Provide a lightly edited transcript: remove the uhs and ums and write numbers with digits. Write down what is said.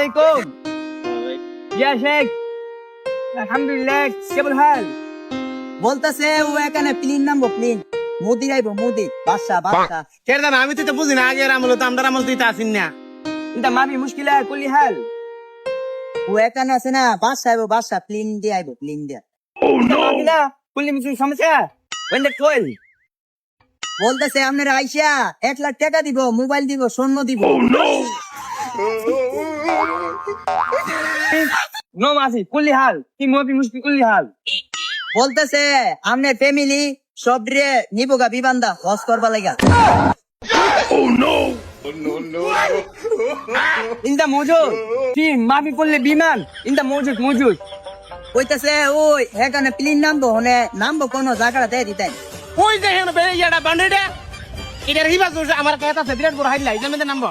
वालेकुम। या शेख, अल्हम्दुलिल्लाह, কেমন হাল? বলতেছে ও এখানে প্লিন নামবো প্লিন মোদি আইবো মোদি বাদশা বাদশা কেডা না আমি তো বুঝি না আগের আমল তো আমদার আমল তুই তো আসিন না انت ما في مشكلة كل حال. ও এখানে আছে না বাদশা আইবো বাদশা প্লিন দিয়ে আইবো প্লিন দিয়ে انت ما في لا كل مسوي সমস্যা। وينك كل؟ বলতেছে আপনার আইসা 1 লাখ টাকা দিব মোবাইল দিব স্বর্ণ দিব نو ما في كل حال. في ما في مشكلة كل حال. বলতেছে আপনার ফ্যামিলি সব রে নিবগা বিবান্দা হজ করবা লাগা انت موجود. في ما في كل বিমান. انت موجود موجود. কইতাছে ওই এখানে প্লিন নামবো হনে নামবো কোন জায়গাটা দেয় দিতেন ওই যে হেন বে ইয়াডা বান্ডেডা এটার হিবাস আমার কথা আছে বিরাট বড় হাইলা ইজামেতে নামবো